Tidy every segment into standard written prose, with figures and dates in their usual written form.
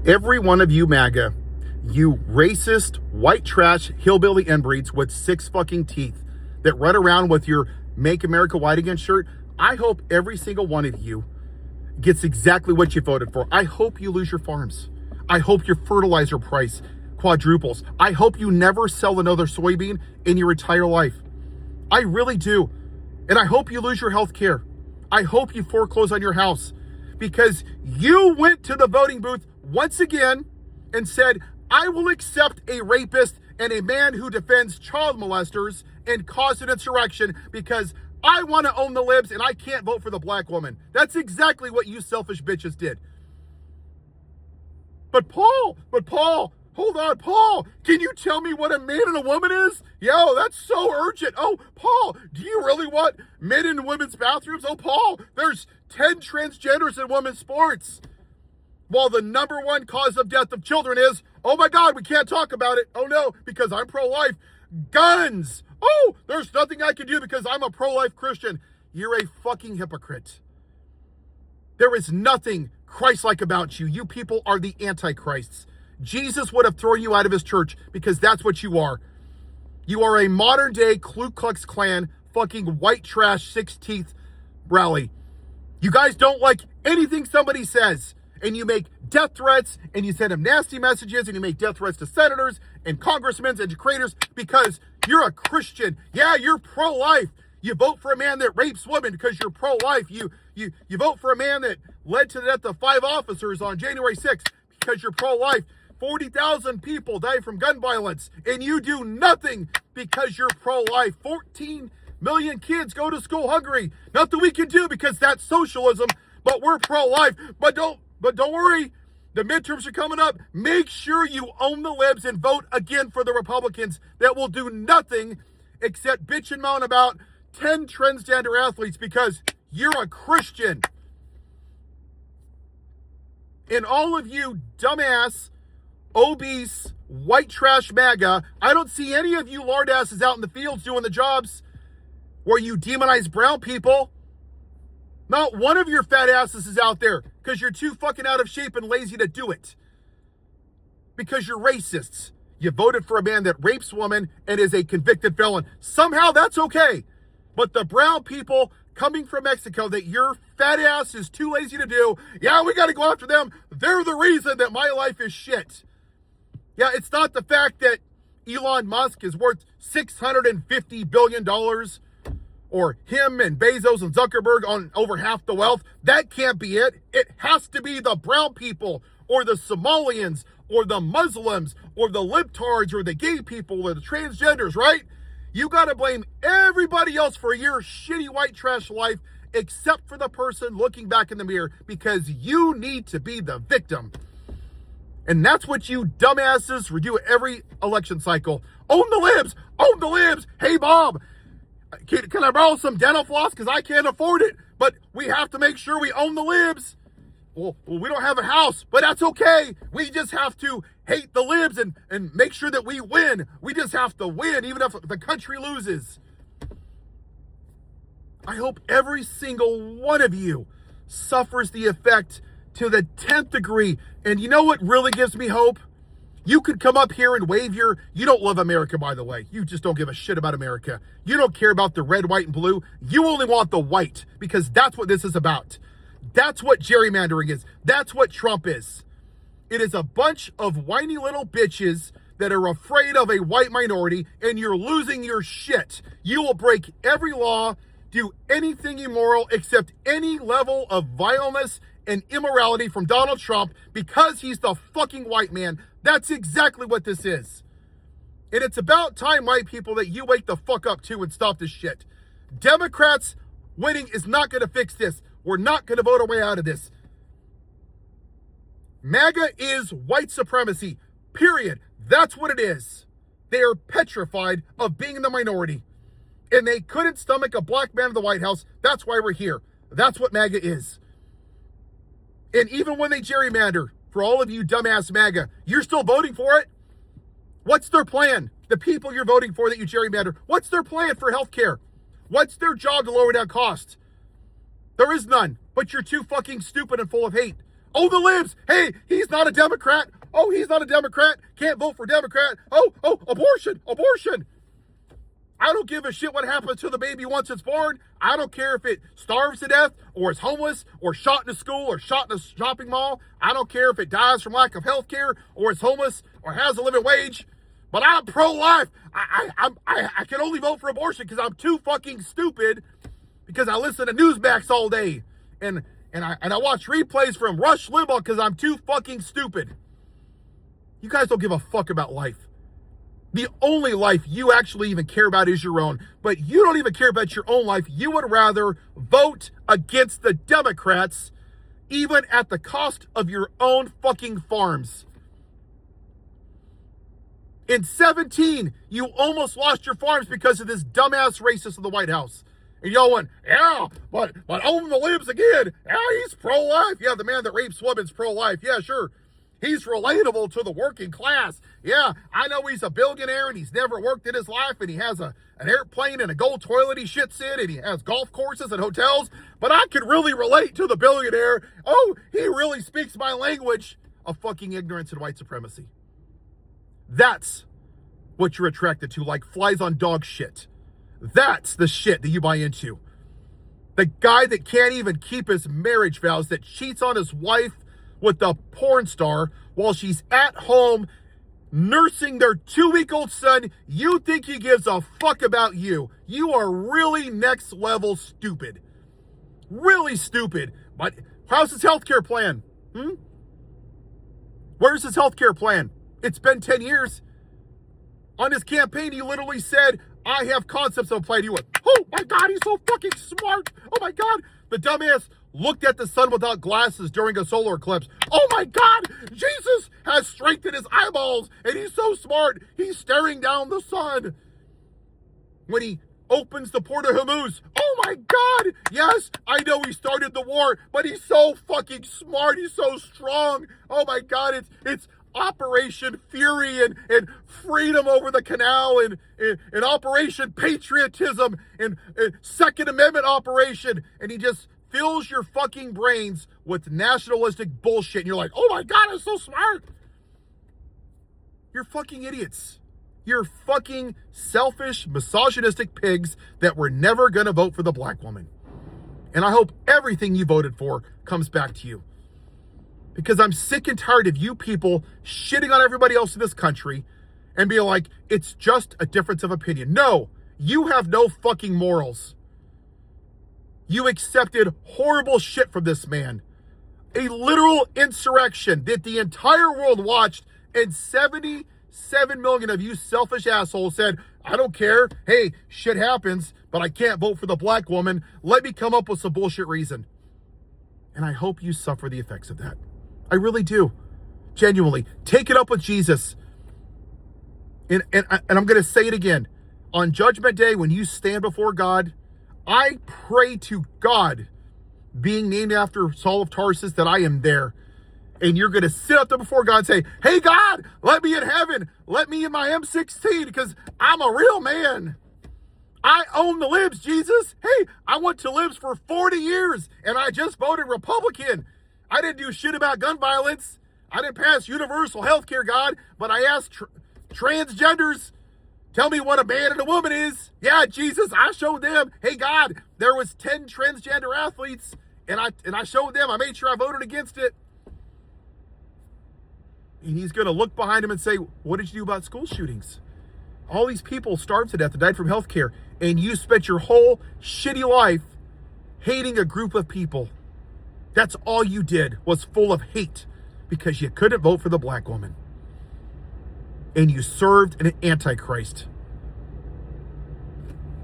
Every one of you MAGA, you racist, white trash, hillbilly inbreeds with 6 fucking teeth that run around with your Make America White Again shirt, I hope every single one of you gets exactly what you voted for. I hope you lose your farms. I hope your fertilizer price quadruples. I hope you never sell another soybean in your entire life. I really do. And I hope you lose your health care. I hope you foreclose on your house because you went to the voting booth once again and said, I will accept a rapist and a man who defends child molesters and cause an insurrection because I want to own the libs and I can't vote for the black woman. That's exactly what you selfish bitches did. But Paul, hold on, Paul, can you tell me what a man and a woman is? Yo, that's so urgent. Oh, Paul, do you really want men in women's bathrooms? Oh, Paul, there's 10 transgenders in women's sports. While the number one cause of death of children is, oh my God, we can't talk about it. Oh no, because I'm pro-life. Guns. Oh, there's nothing I can do because I'm a pro-life Christian. You're a fucking hypocrite. There is nothing Christ-like about you. You people are the antichrists. Jesus would have thrown you out of his church because that's what you are. You are a modern day Ku Klux Klan fucking white trash 6 teeth rally. You guys don't like anything somebody says. And you make death threats, and you send them nasty messages, and you make death threats to senators and congressmen and to creators because you're a Christian. Yeah, you're pro-life. You vote for a man that rapes women because you're pro-life. You vote for a man that led to the death of 5 officers on January 6th because you're pro-life. 40,000 people died from gun violence, and you do nothing because you're pro-life. 14 million kids go to school hungry. Nothing we can do because that's socialism, but we're pro-life. But don't worry, the midterms are coming up. Make sure you own the libs and vote again for the Republicans that will do nothing except bitch and moan about 10 transgender athletes because you're a Christian. And all of you dumbass, obese, white trash MAGA, I don't see any of you lard asses out in the fields doing the jobs where you demonize brown people. Not one of your fat asses is out there because you're too fucking out of shape and lazy to do it. Because you're racists. You voted for a man that rapes women and is a convicted felon. Somehow that's okay. But the brown people coming from Mexico that your fat ass is too lazy to do, yeah, we got to go after them. They're the reason that my life is shit. Yeah, it's not the fact that Elon Musk is worth $650 billion or him and Bezos and Zuckerberg on over half the wealth. That can't be it. It has to be the brown people or the Somalians or the Muslims or the libtards or the gay people or the transgenders, right? You got to blame everybody else for your shitty white trash life except for the person looking back in the mirror because you need to be the victim. And that's what you dumbasses do every election cycle. Own the libs! Own the libs! Hey, Bob! Can I borrow some dental floss? Because I can't afford it. But we have to make sure we own the libs. Well, we don't have a house, but that's okay. We just have to hate the libs and make sure that we win. We just have to win, even if the country loses. I hope every single one of you suffers the effect to the 10th degree. And you know what really gives me hope? You could come up here and wave you don't love America, by the way. You just don't give a shit about America. You don't care about the red, white, and blue. You only want the white because that's what this is about. That's what gerrymandering is. That's what Trump is. It is a bunch of whiny little bitches that are afraid of a white minority and you're losing your shit. You will break every law, do anything immoral except any level of vileness and immorality from Donald Trump because he's the fucking white man. That's exactly what this is. And it's about time, white people, that you wake the fuck up too and stop this shit. Democrats winning is not going to fix this. We're not going to vote our way out of this. MAGA is white supremacy, period. That's what it is. They are petrified of being in the minority. And they couldn't stomach a black man in the White House. That's why we're here. That's what MAGA is. And even when they gerrymander, for all of you dumbass MAGA, you're still voting for it? What's their plan? The people you're voting for that you gerrymander, what's their plan for healthcare? What's their job to lower down costs? There is none, but you're too fucking stupid and full of hate. Oh, the libs. Hey, he's not a Democrat. Oh, he's not a Democrat. Can't vote for Democrat. Oh, abortion. I don't give a shit what happens to the baby once it's born. I don't care if it starves to death or is homeless or shot in a school or shot in a shopping mall. I don't care if it dies from lack of health care or is homeless or has a living wage. But I'm pro-life. I can only vote for abortion because I'm too fucking stupid because I listen to Newsmax all day. And I watch replays from Rush Limbaugh because I'm too fucking stupid. You guys don't give a fuck about life. The only life you actually even care about is your own. But you don't even care about your own life. You would rather vote against the Democrats, even at the cost of your own fucking farms. In 2017, you almost lost your farms because of this dumbass racist in the White House. And y'all went, yeah, but own the libs again. Yeah, he's pro-life. Yeah, the man that rapes women's pro-life. Yeah, sure. He's relatable to the working class. Yeah, I know he's a billionaire and he's never worked in his life and he has an airplane and a gold toilet he shits in and he has golf courses and hotels, but I could really relate to the billionaire. Oh, he really speaks my language of fucking ignorance and white supremacy. That's what you're attracted to, like flies on dog shit. That's the shit that you buy into. The guy that can't even keep his marriage vows, that cheats on his wife with a porn star while she's at home nursing their 2-week-old son. You think he gives a fuck about you. You are really next level stupid. Really stupid. But how's his healthcare plan? Where's his healthcare plan? It's been 10 years. On his campaign, he literally said, I have concepts of a plan. He went, oh my God, he's so fucking smart. Oh my God. The dumbass looked at the sun without glasses during a solar eclipse. Oh my God, Jesus has strength in his eyeballs and he's so smart. He's staring down the sun. When he opens the Port of Hormuz, oh my God, yes, I know he started the war, but he's so fucking smart. He's so strong. Oh my God, it's Operation Fury and freedom over the canal and Operation Patriotism and Second Amendment operation. And he just fills your fucking brains with nationalistic bullshit. And you're like, oh my God, I'm so smart. You're fucking idiots. You're fucking selfish, misogynistic pigs that were never going to vote for the black woman. And I hope everything you voted for comes back to you. Because I'm sick and tired of you people shitting on everybody else in this country and being like, it's just a difference of opinion. No, you have no fucking morals. You accepted horrible shit from this man. A literal insurrection that the entire world watched, and 77 million of you selfish assholes said, I don't care. Hey, shit happens, but I can't vote for the black woman. Let me come up with some bullshit reason. And I hope you suffer the effects of that. I really do. Genuinely. Take it up with Jesus. And I'm going to say it again. On Judgment Day, when you stand before God, I pray to God, being named after Saul of Tarsus, that I am there. And you're going to sit up there before God and say, hey, God, let me in heaven. Let me in my M16 because I'm a real man. I own the libs, Jesus. Hey, I went to libs for 40 years and I just voted Republican. I didn't do shit about gun violence. I didn't pass universal health care, God, but I asked transgenders, tell me what a man and a woman is. Yeah, Jesus, I showed them. Hey, God, there was 10 transgender athletes, and I showed them. I made sure I voted against it. And he's going to look behind him and say, what did you do about school shootings? All these people starved to death and died from health care, and you spent your whole shitty life hating a group of people. That's all you did, was full of hate because you couldn't vote for the black woman. And you served an antichrist.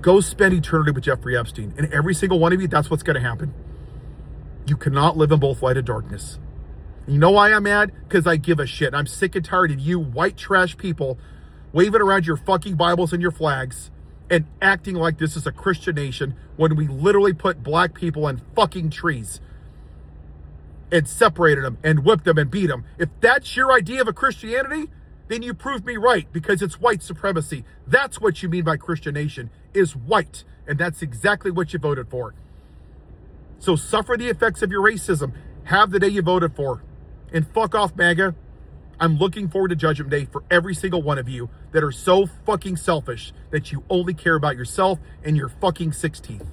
Go spend eternity with Jeffrey Epstein. And every single one of you, that's what's going to happen. You cannot live in both light and darkness. And you know why I'm mad? Because I give a shit. I'm sick and tired of you white trash people waving around your fucking Bibles and your flags and acting like this is a Christian nation when we literally put black people in fucking trees and separated them and whipped them and beat them. If that's your idea of a Christianity, then you proved me right, because it's white supremacy. That's what you mean by Christian nation, is white. And that's exactly what you voted for. So suffer the effects of your racism. Have the day you voted for. And fuck off, MAGA. I'm looking forward to Judgment Day for every single one of you that are so fucking selfish that you only care about yourself and your fucking 6 teeth.